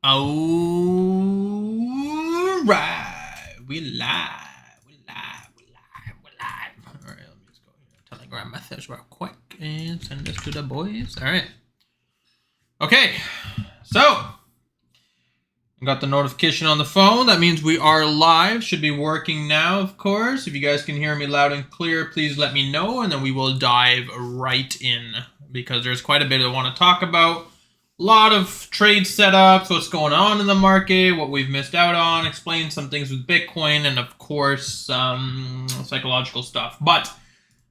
All right, we live. All right, let me just go here. Telegram message real quick and send this to the boys. All right. Okay, so I got the notification on the phone. That means we are live. Should be working now, of course. If you guys can hear me loud and clear, please let me know, and then we will dive right in because there's quite a bit I want to talk about. A lot of trade setups, what's going on in the market, what we've missed out on, explain some things with Bitcoin, and of course, psychological stuff. But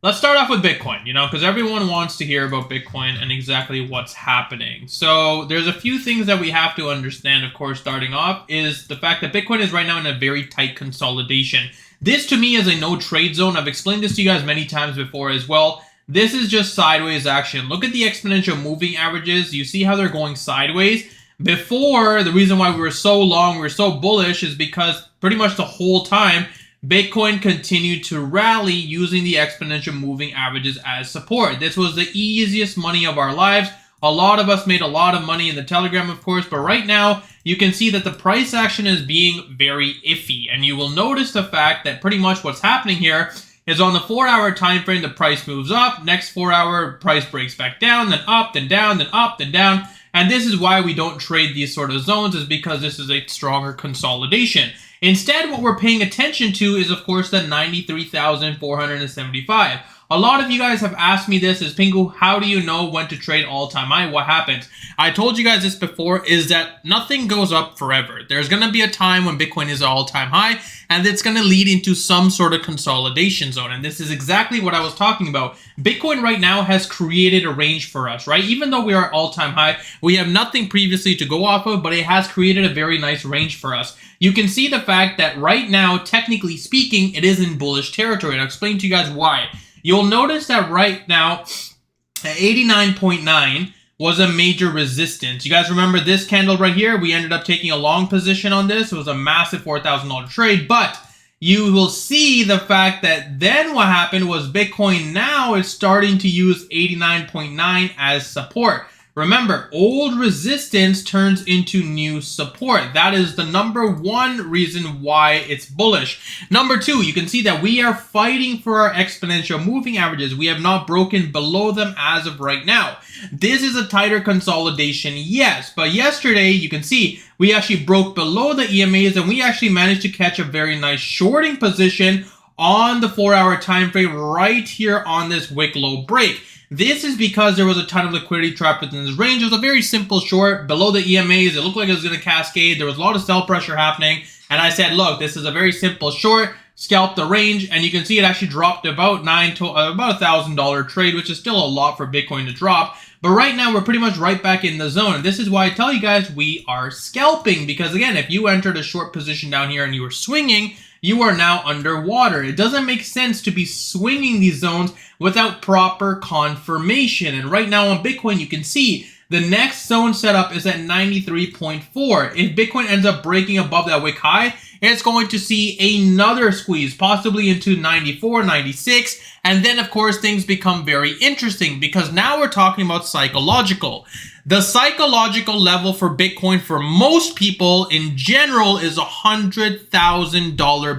let's start off with Bitcoin, because everyone wants to hear about Bitcoin and exactly what's happening. So there's a few things that we have to understand, of course, starting off, is the fact that Bitcoin is right now in a very tight consolidation. This, to me, is a no trade zone. I've explained this to you guys many times before as well. This is just sideways action. Look at the exponential moving averages. You see how they're going sideways? Before, the reason why we were so long, we were so bullish is because pretty much the whole time, Bitcoin continued to rally using the exponential moving averages as support. This was the easiest money of our lives. A lot of us made a lot of money in the Telegram, of course, but right now, you can see that the price action is being very iffy. And you will notice the fact that pretty much what's happening here is on the 4-hour time frame, the price moves up. Next 4-hour, price breaks back down, then up, then down, then up, then down. And this is why we don't trade these sort of zones, is because this is a stronger consolidation. Instead, what we're paying attention to is, of course, the 93,475. A lot of you guys have asked me this, is Pingu, how do you know when to trade all-time high? What happens? I told you guys this before, is that nothing goes up forever. There's going to be a time when Bitcoin is all-time high, and it's going to lead into some sort of consolidation zone. And this is exactly what I was talking about. Bitcoin right now has created a range for us, right? Even though we are all-time high, we have nothing previously to go off of, but it has created a very nice range for us. You can see the fact that right now, technically speaking, it is in bullish territory. And I'll explain to you guys why. You'll notice that right now, at 89.9 was a major resistance. You guys remember this candle right here? We ended up taking a long position on this. It was a massive $4,000 trade, but you will see the fact that then what happened was Bitcoin now is starting to use 89.9 as support. Remember, old resistance turns into new support. That is the number one reason why it's bullish. Number two, you can see that we are fighting for our exponential moving averages. We have not broken below them as of right now. This is a tighter consolidation, yes, but yesterday you can see we actually broke below the EMAs and we actually managed to catch a very nice shorting position on the 4-hour time frame right here on this wick low break. This is because there was a ton of liquidity trapped within this range. It was a very simple short below the EMAs. It looked like it was going to cascade. There was a lot of sell pressure happening. And I said, look, this is a very simple short. Scalp the range. And you can see it actually dropped about about $1,000 trade, which is still a lot for Bitcoin to drop. But right now, we're pretty much right back in the zone. And this is why I tell you guys we are scalping. Because again, if you entered a short position down here and you were swinging, you are now underwater. It doesn't make sense to be swinging these zones without proper confirmation. And right now on Bitcoin, you can see the next zone setup is at 93.4. If Bitcoin ends up breaking above that wick high, it's going to see another squeeze, possibly into 94, 96. And then, of course, things become very interesting because now we're talking about psychological. The psychological level for Bitcoin for most people in general is $100,000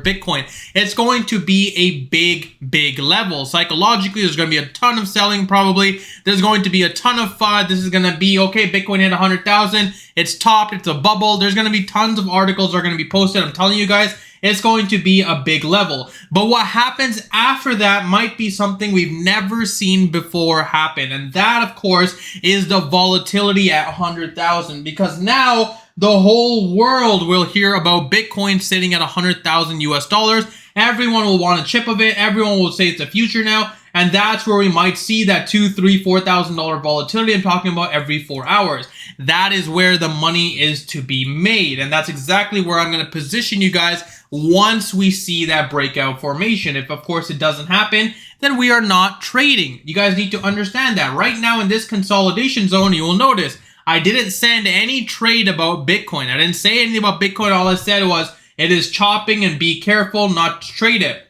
Bitcoin. It's going to be a big level. Psychologically, there's going to be a ton of selling probably. There's going to be a ton of FUD. This is going to be, okay, Bitcoin hit 100,000. It's topped. It's a bubble. There's going to be tons of articles that are going to be posted. I'm telling you guys, it's going to be a big level. But what happens after that might be something we've never seen before happen. And that, of course, is the volatility at 100,000. Because now the whole world will hear about Bitcoin sitting at 100,000 US dollars. Everyone will want a chip of it. Everyone will say it's the future now. And that's where we might see that $2,000, $3,000, $4,000 volatility. I'm talking about every 4 hours. That is where the money is to be made. And that's exactly where I'm going to position you guys once we see that breakout formation. If, of course, it doesn't happen, then we are not trading. You guys need to understand that. Right now in this consolidation zone, you will notice I didn't send any trade about Bitcoin. I didn't say anything about Bitcoin. All I said was it is chopping and be careful not to trade it.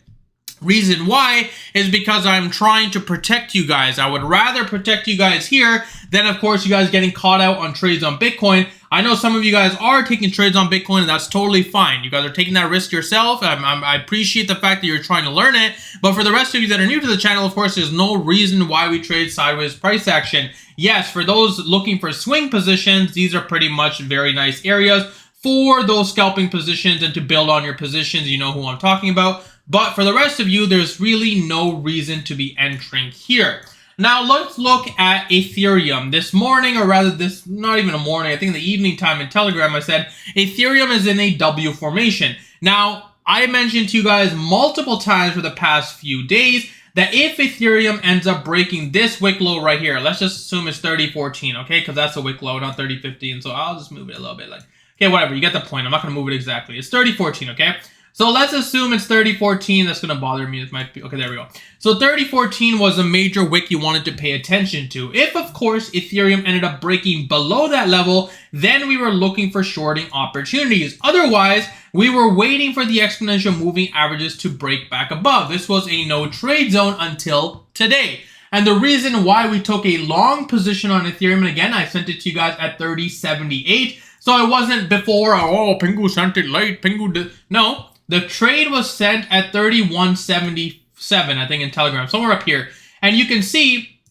Reason why is because I'm trying to protect you guys. I would rather protect you guys here than, of course, you guys getting caught out on trades on Bitcoin. I know some of you guys are taking trades on Bitcoin, and that's totally fine. You guys are taking that risk yourself. I appreciate the fact that you're trying to learn it. But for the rest of you that are new to the channel, of course, there's no reason why we trade sideways price action. Yes, for those looking for swing positions, these are pretty much very nice areas for those scalping positions and to build on your positions. You know who I'm talking about. But for the rest of you, there's really no reason to be entering here. Now, let's look at Ethereum. This morning, or rather this, not even a morning, I think in the evening time in Telegram, I said Ethereum is in a W formation. Now, I mentioned to you guys multiple times for the past few days that if Ethereum ends up breaking this wick low right here, let's just assume it's 3014, okay? Because that's a wick low, not 3015. So I'll just move it a little bit like, okay, whatever, you get the point. I'm not going to move it exactly. It's 3014, okay? So let's assume it's 3014. That's going to bother me. It might be, okay, there we go. So 3014 was a major wick you wanted to pay attention to. If, of course, Ethereum ended up breaking below that level, then we were looking for shorting opportunities. Otherwise, we were waiting for the exponential moving averages to break back above. This was a no trade zone until today. And the reason why we took a long position on Ethereum, and again, I sent it to you guys at 3078. So it wasn't before, oh, Pingu sent it late, Pingu did. No. The trade was sent at 3177, I think, in Telegram, somewhere up here. And you can see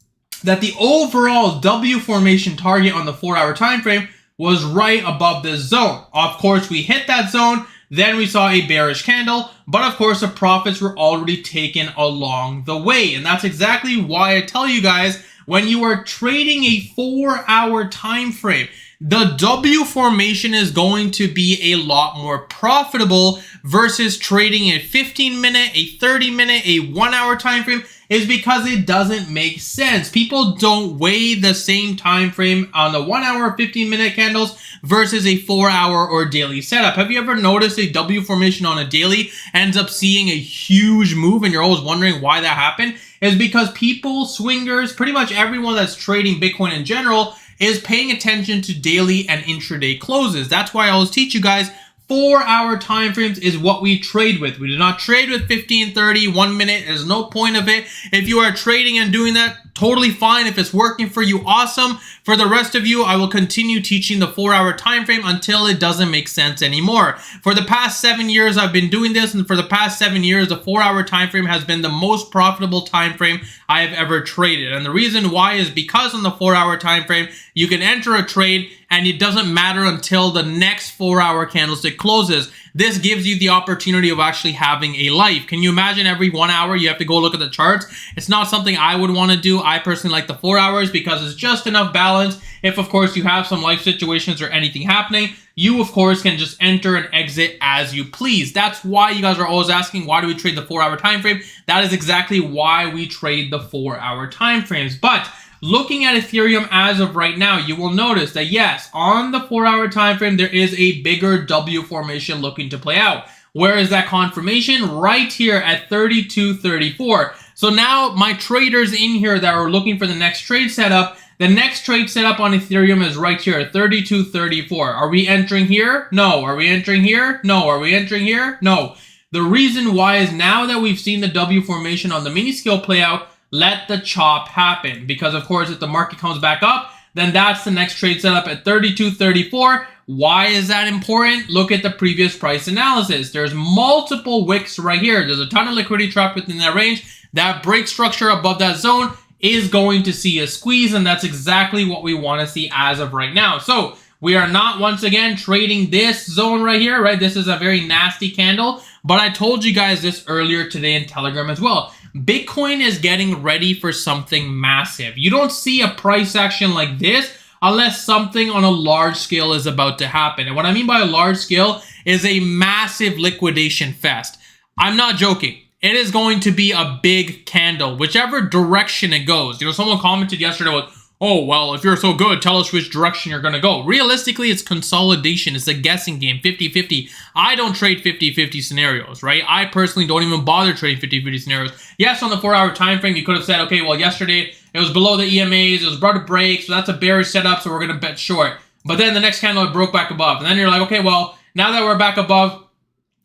that the overall W formation target on the 4-hour time frame was right above this zone. Of course, we hit that zone. Then we saw a bearish candle. But of course, the profits were already taken along the way. And that's exactly why I tell you guys, when you are trading a 4-hour time frame, the W formation is going to be a lot more profitable versus trading a 15-minute, a 30-minute, a 1-hour time frame, is because it doesn't make sense. People don't weigh the same time frame on the 1-hour, 15-minute candles versus a 4-hour or daily setup. Have you ever noticed a W formation on a daily ends up seeing a huge move and you're always wondering why that happened? It's because people, swingers, pretty much everyone that's trading Bitcoin in general is paying attention to daily and intraday closes. That's why I always teach you guys 4-hour time frames is what we trade with. We do not trade with 15, 30, 1 minute. There's no point of it. If you are trading and doing that, totally fine. If it's working for you, awesome. For the rest of you, I will continue teaching the 4-hour time frame until it doesn't make sense anymore. For the past 7 years, I've been doing this, and for the past 7 years, the 4-hour time frame has been the most profitable time frame I have ever traded. And the reason why is because on the 4-hour time frame, you can enter a trade and it doesn't matter until the next 4-hour candlestick closes. This gives you the opportunity of actually having a life. Can you imagine every 1 hour you have to go look at the charts? It's not something I would want to do. I personally like the 4 hours because it's just enough balance. If, of course, you have some life situations or anything happening, you, of course, can just enter and exit as you please. That's why you guys are always asking, why do we trade the 4-hour time frame? That is exactly why we trade the 4-hour time frames. But looking at Ethereum as of right now, you will notice that yes, on the 4-hour time frame, there is a bigger W formation looking to play out. Where is that confirmation? Right here at 32.34. So now my traders in here that are looking for the next trade setup, the next trade setup on Ethereum is right here at 32.34. Are we entering here? No. Are we entering here? No. Are we entering here? No. The reason why is now that we've seen the W formation on the mini scale play out, let the chop happen. Because of course, if the market comes back up, then that's the next trade setup at 32.34. Why is that important? Look at the previous price analysis. There's multiple wicks right here. There's a ton of liquidity trapped within that range. That break structure above that zone is going to see a squeeze, and that's exactly what we want to see as of right now. So we are not, once again, trading this zone right here, right? This is a very nasty candle, but I told you guys this earlier today in Telegram as well. Bitcoin is getting ready for something massive. You don't see a price action like this unless something on a large scale is about to happen. And what I mean by a large scale is a massive liquidation fest. I'm not joking. It is going to be a big candle, whichever direction it goes. You know, someone commented yesterday with, oh, well, if you're so good, tell us which direction you're going to go. Realistically, it's consolidation. It's a guessing game, 50-50. I don't trade 50-50 scenarios, right? I personally don't even bother trading 50-50 scenarios. Yes, on the 4-hour time frame, you could have said, okay, well, yesterday it was below the EMAs, it was about to break, so that's a bearish setup, so we're going to bet short. But then the next candle it broke back above. And then you're like, okay, well, now that we're back above,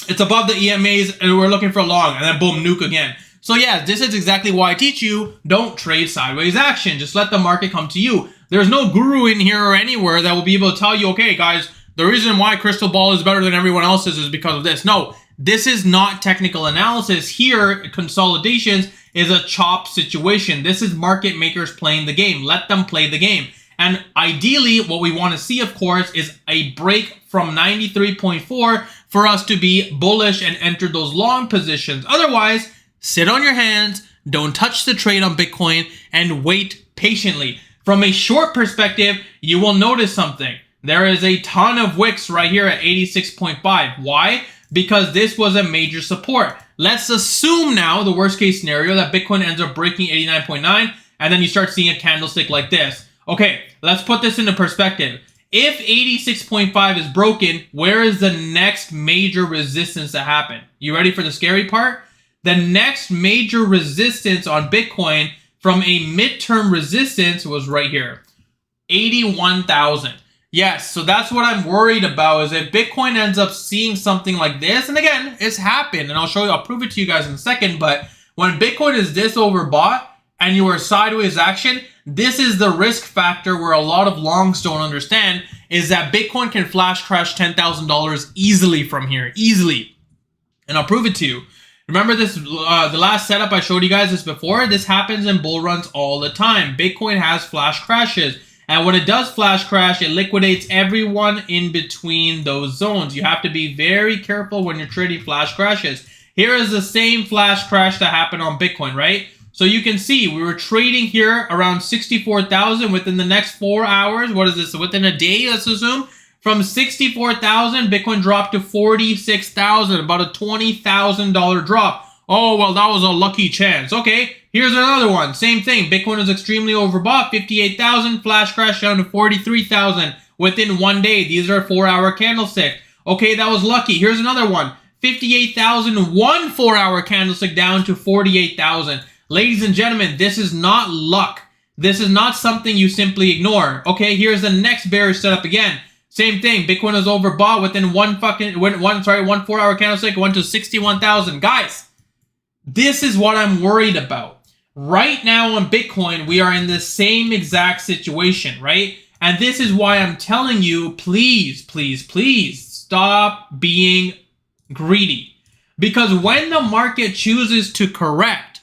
It's above the EMAs and we're looking for long, and then boom, nuke again. So yeah, this is exactly why I teach you, don't trade sideways action. Just let the market come to you. There's no guru in here or anywhere that will be able to tell you, okay guys, the reason why Crystal Ball is better than everyone else's is because of this. No, this is not technical analysis. Here, consolidations is a chop situation. This is market makers playing the game. Let them play the game. And ideally, what we want to see, of course, is a break from 93.4 for us to be bullish and enter those long positions. Otherwise, sit on your hands, don't touch the trade on Bitcoin, and wait patiently. From a short perspective, you will notice something. There is a ton of wicks right here at 86.5. Why? Because this was a major support. Let's assume now, the worst case scenario, that Bitcoin ends up breaking 89.9, and then you start seeing a candlestick like this. Okay, let's put this into perspective. If 86.5 is broken, where is the next major resistance to happen? You ready for the scary part? The next major resistance on Bitcoin from a midterm resistance was right here, 81,000. Yes, so that's what I'm worried about, is if Bitcoin ends up seeing something like this, and again, it's happened, and I'll prove it to you guys in a second, but when Bitcoin is this overbought and you are sideways action, this is the risk factor where a lot of longs don't understand, is that Bitcoin can flash crash $10,000 easily from here, easily. And I'll prove it to you. Remember this, the last setup I showed you guys this before? This happens in bull runs all the time. Bitcoin has flash crashes. And when it does flash crash, it liquidates everyone in between those zones. You have to be very careful when you're trading flash crashes. Here is the same flash crash that happened on Bitcoin, right? So you can see we were trading here around 64,000 within the next 4 hours. What is this? Within a day, let's assume. From 64,000, Bitcoin dropped to 46,000, about a $20,000 drop. Oh, well, that was a lucky chance. Okay, here's another one. Same thing. Bitcoin is extremely overbought. 58,000, flash crash down to 43,000 within 1 day. These are 4-hour candlestick. Okay, that was lucky. Here's another one. 58,000, 1 4-hour candlestick down to 48,000. Ladies and gentlemen, this is not luck. This is not something you simply ignore. Okay, here's the next bearish setup again. Same thing. Bitcoin is overbought within one 4-hour candlestick, went to 61,000. Guys, this is what I'm worried about. Right now on Bitcoin, we are in the same exact situation, right? And this is why I'm telling you, please, please, please stop being greedy. Because when the market chooses to correct,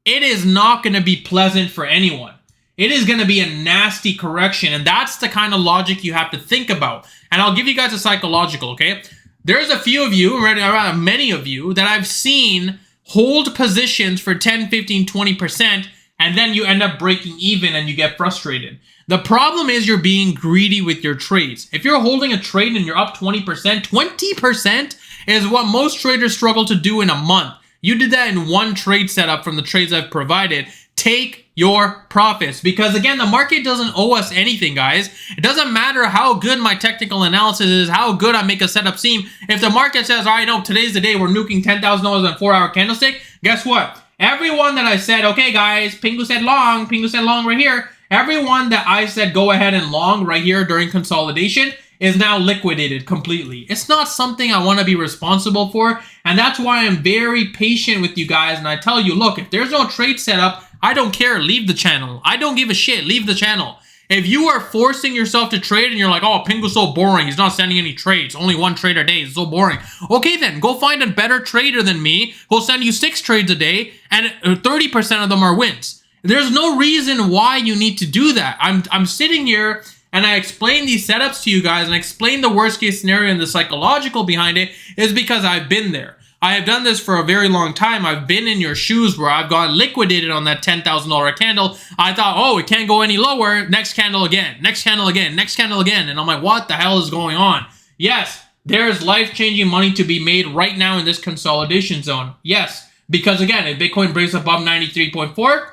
it is not going to be pleasant for anyone. It is going to be a nasty correction, and that's the kind of logic you have to think about. And I'll give you guys a psychological, okay? There's a few of you, many of you, that I've seen hold positions for 10, 15, 20%, and then you end up breaking even and you get frustrated. The problem is you're being greedy with your trades. If you're holding a trade and you're up 20%, 20% is what most traders struggle to do in a month. You did that in one trade setup from the trades I've provided. Take your profits, because again, the market doesn't owe us anything, guys. It doesn't matter how good my technical analysis is, how good I make a setup seem. If the market says, all right, no, today's the day we're nuking $10,000 on a 4-hour candlestick, guess what? Everyone that I said, okay, guys, Pingu said long right here. Everyone that I said go ahead and long right here during consolidation is now liquidated completely. It's not something I want to be responsible for, and that's why I'm very patient with you guys, and I tell you, look, if there's no trade setup, I don't care, leave the channel. I don't give a shit, leave the channel. If you are forcing yourself to trade and you're like, oh, Pingu's so boring, he's not sending any trades, only 1 trade a day, it's so boring. Okay then, go find a better trader than me who'll send you 6 trades a day, and 30% of them are wins. There's no reason why you need to do that. I'm sitting here and I explain these setups to you guys and I explain the worst case scenario and the psychological behind it is because I've been there. I have done this for a very long time. I've been in your shoes where I've gone liquidated on that $10,000 candle. I thought, oh, it can't go any lower. Next candle again, next candle again, next candle again. And I'm like, what the hell is going on? Yes, there's life-changing money to be made right now in this consolidation zone. Yes, because again, if Bitcoin breaks above 93.4,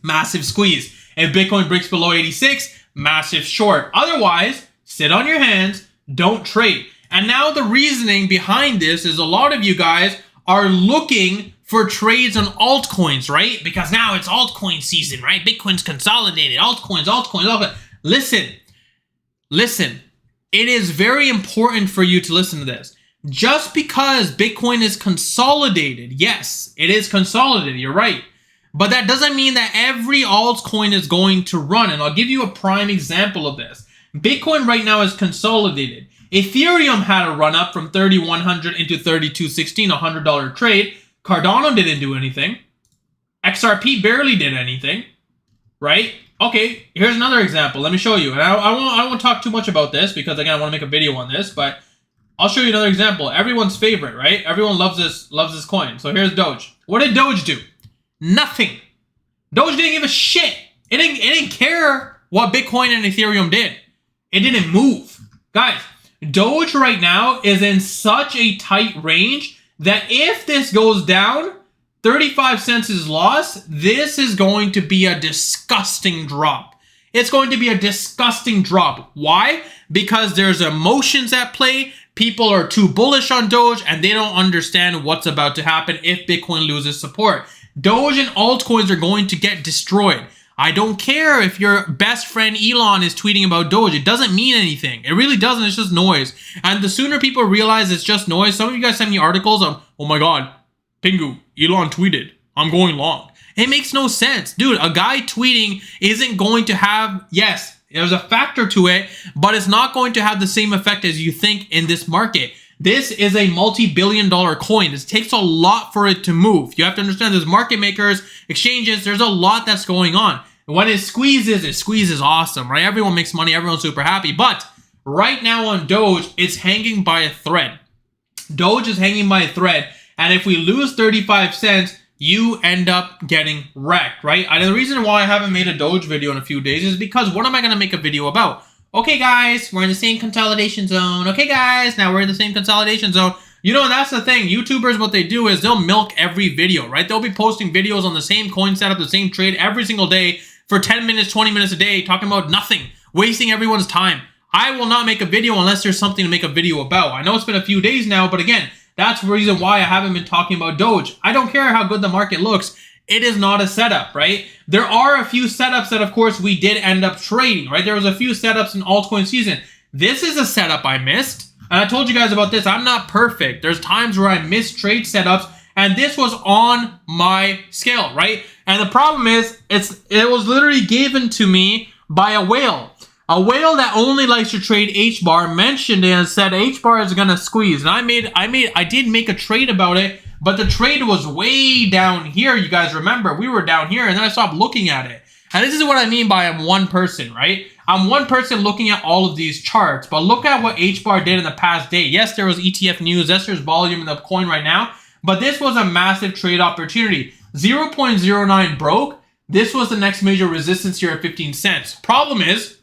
massive squeeze. If Bitcoin breaks below 86, massive short. Otherwise, sit on your hands, don't trade. And now the reasoning behind this is a lot of you guys are looking for trades on altcoins, right? Because now it's altcoin season, right? Bitcoin's consolidated, altcoins. Listen. It is very important for you to listen to this. just because Bitcoin is consolidated, yes, it is consolidated, you're right. But that doesn't mean that every altcoin is going to run. And I'll give you a prime example of this. Bitcoin right now is consolidated. Ethereum had a run up from 3,100 into 3,216, $100 trade. Cardano didn't do anything. XRP barely did anything, right? Okay, here's another example. Let me show you. And I won't talk too much about this because, again, I want to make a video on this, but I'll show you another example. Everyone's favorite, right? Everyone loves this coin. So here's Doge. What did Doge do? Nothing. Doge didn't give a shit. It didn't care what Bitcoin and Ethereum did. It didn't move. Guys, Doge right now is in such a tight range that if this goes down, 35 cents is lost. This is going to be a disgusting drop. It's going to be a disgusting drop. Why? Because there's emotions at play. People are too bullish on Doge and they don't understand what's about to happen if Bitcoin loses support. Doge and altcoins are going to get destroyed. I don't care if your best friend Elon is tweeting about Doge. It doesn't mean anything. It really doesn't. It's just noise. And the sooner people realize it's just noise, some of you guys send me articles on, oh my God, Pingu, Elon tweeted, I'm going long. It makes no sense. Dude, a guy tweeting isn't going to have, yes, there's a factor to it, but it's not going to have the same effect as you think in this market. This is a multi-billion-dollar coin. It takes a lot for it to move. You have to understand there's market makers, exchanges, there's a lot that's going on. When it squeezes awesome, right? Everyone makes money, everyone's super happy. But right now on Doge, it's hanging by a thread. Doge is hanging by a thread. And if we lose 35 cents, you end up getting wrecked, right? And the reason why I haven't made a Doge video in a few days is because what am I going to make a video about? Okay, guys, we're in the same consolidation zone. Okay, guys, now we're in the same consolidation zone. You know, that's the thing. YouTubers, what they do is they'll milk every video, right? They'll be posting videos on the same coin setup, the same trade every single day for 10 minutes, 20 minutes a day, talking about nothing, wasting everyone's time. I will not make a video unless there's something to make a video about. I know it's been a few days now, but again, that's the reason why I haven't been talking about Doge. I don't care how good the market looks. It is not a setup, right? There are a few setups that, of course, we did end up trading, right? There was a few setups in altcoin season. This is a setup I missed. And I told you guys about this. I'm not perfect. There's times where I miss trade setups, and this was on my scale, right? And the problem is, it was literally given to me by a whale. A whale that only likes to trade H-bar mentioned it and said H-bar is gonna squeeze. And I did make a trade about it, but the trade was way down here. You guys remember, we were down here, and then I stopped looking at it. And this is what I mean by I'm one person, right? I'm one person looking at all of these charts, but look at what H-bar did in the past day. Yes, there was ETF news. Yes, there's volume in the coin right now, but this was a massive trade opportunity. 0.09 broke. This was the next major resistance here at 15 cents. Problem is,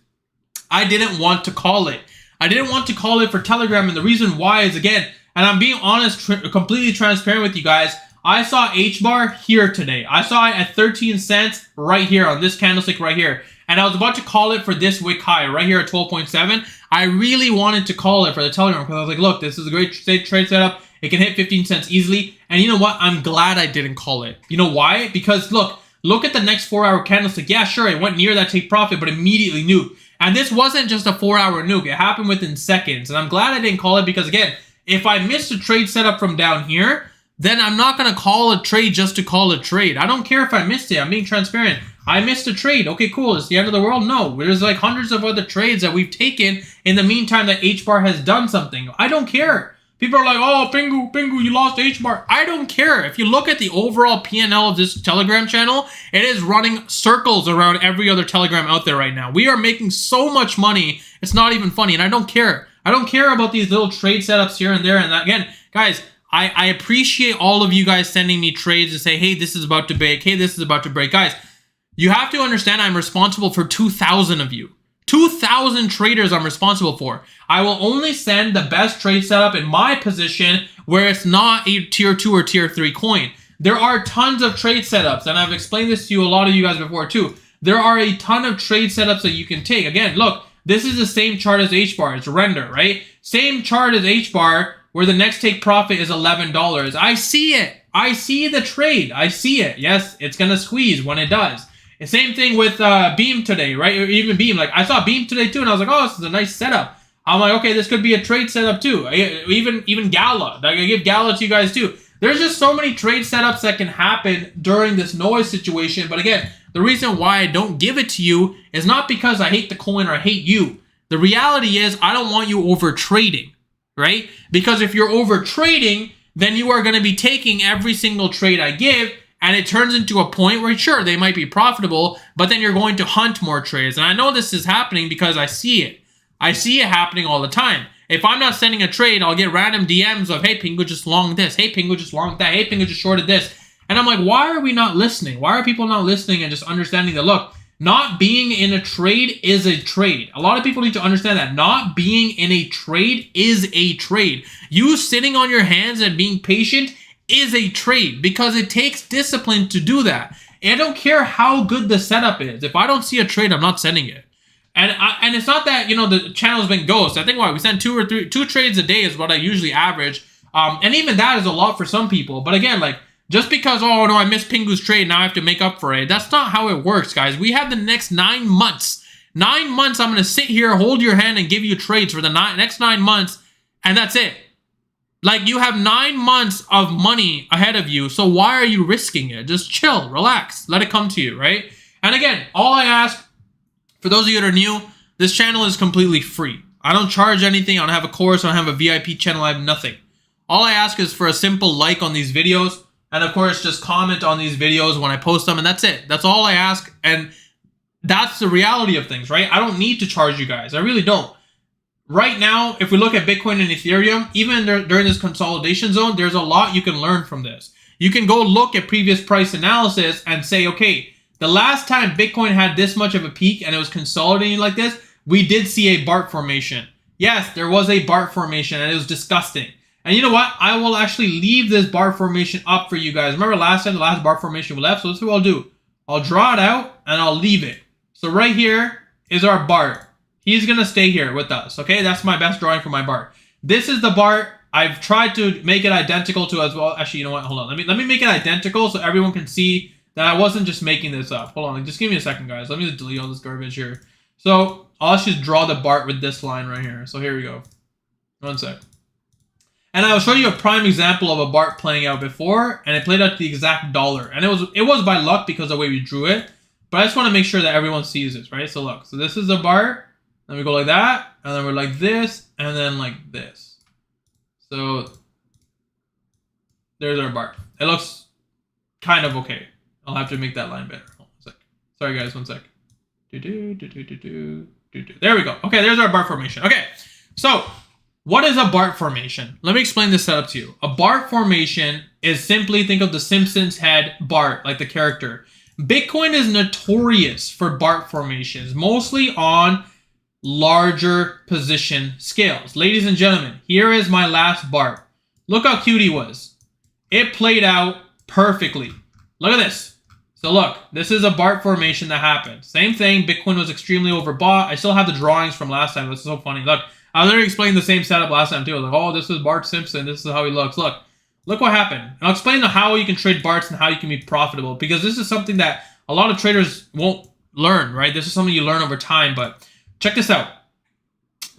I didn't want to call it. I didn't want to call it for Telegram, and the reason why is, again, and I'm being honest, completely transparent with you guys, I saw H-bar here today. I saw it at 13 cents right here on this candlestick right here. And I was about to call it for this wick high right here at 12.7. I really wanted to call it for the Telegram because I was like, look, this is a great trade setup. It can hit 15 cents easily. And you know what? I'm glad I didn't call it. You know why? Because look at the next 4-hour candlestick. Yeah, sure, it went near that take profit, but immediately nuked. And this wasn't just a 4-hour nuke. It happened within seconds. And I'm glad I didn't call it because, again, if I missed a trade setup from down here, then I'm not going to call a trade just to call a trade. I don't care if I missed it. I'm being transparent. I missed a trade. Okay, cool. It's the end of the world? No. There's like hundreds of other trades that we've taken in the meantime that H-bar has done something. I don't care. People are like, oh, Pingu, you lost H-bar. I don't care. If you look at the overall P&L of this Telegram channel, it is running circles around every other Telegram out there right now. We are making so much money. It's not even funny, and I don't care. I don't care about these little trade setups here and there. And again, guys, I appreciate all of you guys sending me trades and say, hey, this is about to break. Hey, this is about to break. Guys, you have to understand I'm responsible for 2,000 of you. 2,000 traders I'm responsible for. I will only send the best trade setup in my position where it's not a tier 2 or tier 3 coin. There are tons of trade setups, and I've explained this to you, a lot of you guys before too. There are a ton of trade setups that you can take. Again, look, this is the same chart as H-bar. It's render, right? Same chart as H-bar where the next take profit is $11. I see it. I see the trade. I see it. Yes, it's going to squeeze when it does. The same thing with Beam today, right? Or even Beam. Like, I saw Beam today too, and I was like, oh, this is a nice setup. I'm like, okay, this could be a trade setup too. Even Gala. Like, I give Gala to you guys too. There's just so many trade setups that can happen during this noise situation. But again, the reason why I don't give it to you is not because I hate the coin or I hate you. The reality is I don't want you over trading, right? Because if you're over trading, then you are going to be taking every single trade I give, and it turns into a point where, sure, they might be profitable, but then you're going to hunt more trades. And I know this is happening because I see it. I see it happening all the time. If I'm not sending a trade, I'll get random DMs of, hey, Pingu just longed this. Hey, Pingu just longed that. Hey, Pingu just shorted this. And I'm like, why are we not listening? Why are people not listening and just understanding that, look, not being in a trade is a trade. A lot of people need to understand that. Not being in a trade is a trade. You sitting on your hands and being patient is a trade because it takes discipline to do that. And I don't care how good the setup is. If I don't see a trade, I'm not sending it. And it's not that, the channel's been ghost. I think we send two trades a day is what I usually average. And even that is a lot for some people. But again, like, just because, oh no, I missed Pingu's trade, now I have to make up for it. That's not how it works, guys. We have the next 9 months. 9 months, I'm going to sit here, hold your hand, and give you trades for the next 9 months, and that's it. Like, you have 9 months of money ahead of you, so why are you risking it? Just chill, relax, let it come to you, right? And again, all I ask, for those of you that are new, this channel is completely free. I don't charge anything. I don't have a course. I don't have a VIP channel. I have nothing. All I ask is for a simple like on these videos. And of course, just comment on these videos when I post them. And that's it. That's all I ask. And that's the reality of things, right? I don't need to charge you guys. I really don't. Right now, if we look at Bitcoin and Ethereum, even during this consolidation zone, there's a lot you can learn from this. You can go look at previous price analysis and say, okay, the last time Bitcoin had this much of a peak and it was consolidating like this, we did see a Bart formation. Yes, there was a Bart formation and it was disgusting. And you know what? I will actually leave this Bart formation up for you guys. Remember last time, the last Bart formation we left? So that's what I'll do. I'll draw it out and I'll leave it. So right here is our Bart. He's going to stay here with us. Okay, that's my best drawing for my Bart. This is the Bart. I've tried to make it identical to as well. Actually, you know what? Hold on. Let me make it identical so everyone can see that I wasn't just making this up. Hold on. Just give me a second, guys. Let me just delete all this garbage here. So I'll just draw the Bart with this line right here. So here we go. One sec. And I'll show you a prime example of a Bart playing out before, and it played out the exact dollar. And it was by luck because of the way we drew it. But I just want to make sure that everyone sees this, right? So look. So this is a Bart. Then we go like that, and then we're like this, and then like this. So there's our Bart. It looks kind of okay. I'll have to make that line better. Hold on a sec. Sorry guys, one sec. There we go. Okay, there's our Bart formation. Okay, so what is a Bart formation? Let me explain this setup to you. A Bart formation is simply, think of the Simpsons head Bart, like the character. Bitcoin is notorious for Bart formations, mostly on larger position scales. Ladies and gentlemen, here is my last Bart. Look how cute he was. It played out perfectly. Look at this. So look, this is a Bart formation that happened. Same thing, Bitcoin was extremely overbought. I still have the drawings from last time. This is so funny. Look, I literally explained the same setup last time too. Like, oh, this is Bart Simpson. This is how he looks. Look what happened. And I'll explain how you can trade Barts and how you can be profitable, because this is something that a lot of traders won't learn, right? This is something you learn over time, but check this out.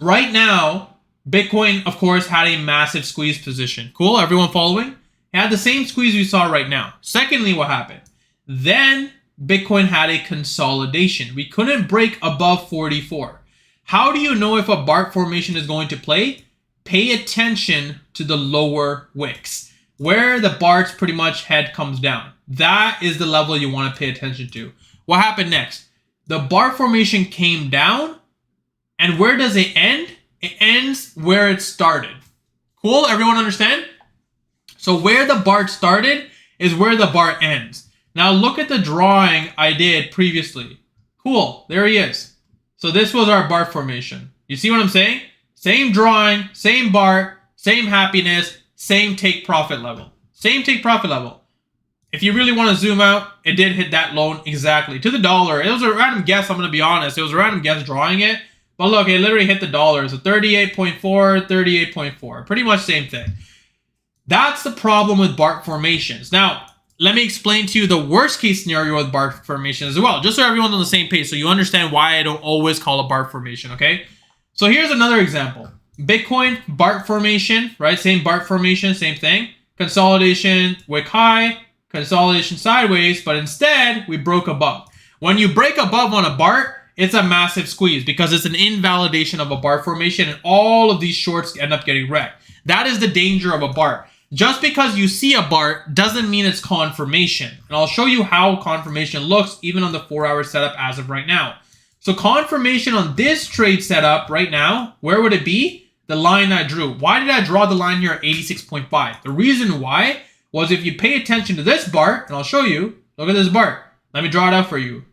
Right now, Bitcoin, of course, had a massive squeeze position. Cool? Everyone following? It had the same squeeze we saw right now. Secondly, what happened? Then Bitcoin had a consolidation. We couldn't break above 44. How do you know if a Bart formation is going to play? Pay attention to the lower wicks, where the Bart's pretty much head comes down. That is the level you want to pay attention to. What happened next? The Bart formation came down, and where does it end? It ends where it started. Cool? Everyone understand? So where the Bart started is where the Bart ends. Now look at the drawing I did previously. Cool, there he is. So this was our Bart formation. You see what I'm saying? Same drawing, same Bart, same happiness, same take profit level. Same take profit level. If you really want to zoom out, it did hit that low exactly to the dollar. It was a random guess, I'm going to be honest. It was a random guess drawing it. But look, it literally hit the dollar. So 38.4, 38.4. Pretty much same thing. That's the problem with Bart formations. Now, let me explain to you the worst case scenario with Bart formation as well, just so everyone's on the same page, so you understand why I don't always call a Bart formation, okay? So here's another example. Bitcoin, Bart formation, right? Same Bart formation, same thing. Consolidation, wick high, consolidation sideways, but instead we broke above. When you break above on a Bart, it's a massive squeeze because it's an invalidation of a Bart formation and all of these shorts end up getting wrecked. That is the danger of a Bart. Just because you see a Bart doesn't mean it's confirmation. And I'll show you how confirmation looks even on the 4-hour setup as of right now. So confirmation on this trade setup right now, where would it be? The line I drew. Why did I draw the line here at 86.5? The reason why was if you pay attention to this Bart, and I'll show you, look at this Bart. Let me draw it out for you.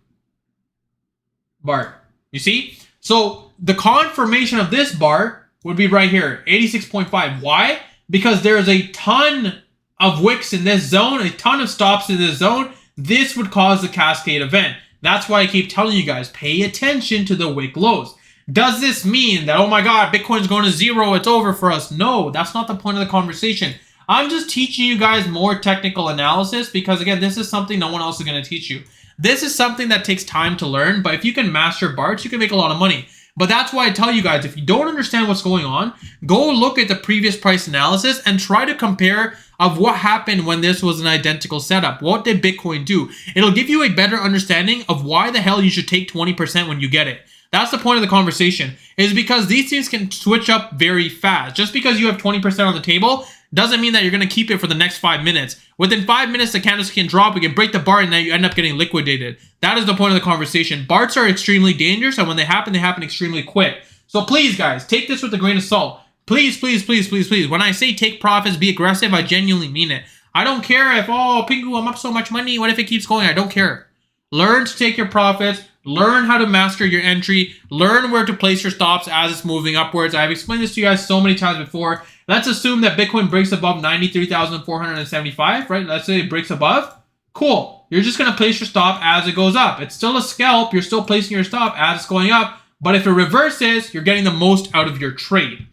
Bart. You see? So the confirmation of this Bart would be right here, 86.5. Why? Because there's a ton of wicks in this zone, a ton of stops in this zone. This would cause the cascade event. That's why I keep telling you guys, pay attention to the wick lows. Does this mean that, oh my God, Bitcoin's going to zero, it's over for us? No, that's not the point of the conversation. I'm just teaching you guys more technical analysis because, again, this is something no one else is going to teach you. This is something that takes time to learn, but if you can master Barts, you can make a lot of money. But that's why I tell you guys, if you don't understand what's going on, go look at the previous price analysis and try to compare of what happened when this was an identical setup. What did Bitcoin do? It'll give you a better understanding of why the hell you should take 20% when you get it. That's the point of the conversation, is because these things can switch up very fast. Just because you have 20% on the table doesn't mean that you're going to keep it for the next 5 minutes. Within 5 minutes, the candlestick can drop, it can break the bar, and then you end up getting liquidated. That is the point of the conversation. Barts are extremely dangerous, and when they happen extremely quick. So please, guys, take this with a grain of salt. Please, please, please, please, please. When I say take profits, be aggressive, I genuinely mean it. I don't care if, oh, Pingu, I'm up so much money. What if it keeps going? I don't care. Learn to take your profits. Learn how to master your entry. Learn where to place your stops as it's moving upwards. I've explained this to you guys so many times before. Let's assume that Bitcoin breaks above 93,475, right? Let's say it breaks above. Cool. You're just going to place your stop as it goes up. It's still a scalp. You're still placing your stop as it's going up. But if it reverses, you're getting the most out of your trade.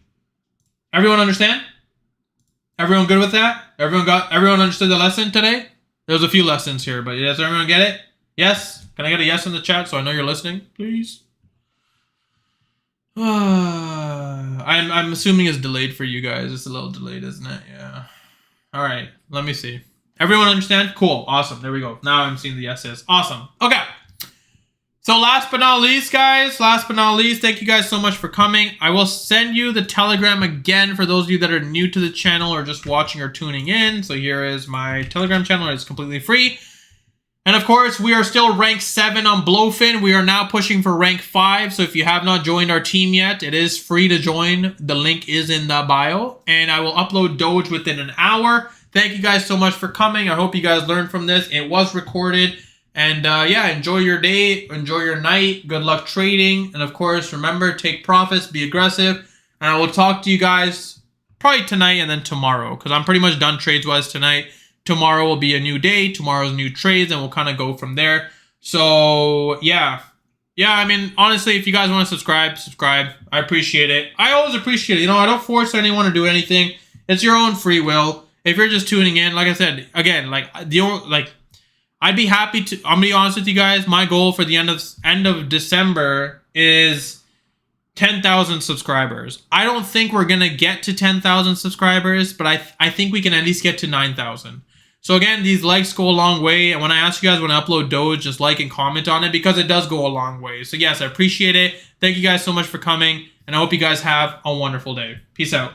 Everyone understand? Everyone good with that? Everyone understood the lesson today? There's a few lessons here, but does everyone get it? Yes? Can I get a yes in the chat so I know you're listening, please? I'm assuming it's delayed for you guys. It's a little delayed, isn't it? Yeah. All right. Let me see. Everyone understand? Cool. Awesome. There we go. Now I'm seeing the yeses. Awesome. Okay. So last but not least, guys, thank you guys so much for coming. I will send you the Telegram again for those of you that are new to the channel or just watching or tuning in. So here is my Telegram channel. It's completely free. And of course, we are still rank 7 on Blowfin. We are now pushing for rank 5. So if you have not joined our team yet, it is free to join. The link is in the bio. And I will upload Doge within an hour. Thank you guys so much for coming. I hope you guys learned from this. It was recorded. And yeah, enjoy your day. Enjoy your night. Good luck trading. And of course, remember, take profits. Be aggressive. And I will talk to you guys probably tonight and then tomorrow. Because I'm pretty much done trades-wise tonight. Tomorrow will be a new day. Tomorrow's new trades, and we'll kind of go from there. So, yeah. Yeah, I mean, honestly, if you guys want to subscribe. I appreciate it. I always appreciate it. You know, I don't force anyone to do anything. It's your own free will. If you're just tuning in, like I said, again, I'd be happy to, I'm going to be honest with you guys. My goal for the end of December is 10,000 subscribers. I don't think we're going to get to 10,000 subscribers, but I think we can at least get to 9,000. So again, these likes go a long way. And when I ask you guys when I upload Doge, just like and comment on it because it does go a long way. So yes, I appreciate it. Thank you guys so much for coming. And I hope you guys have a wonderful day. Peace out.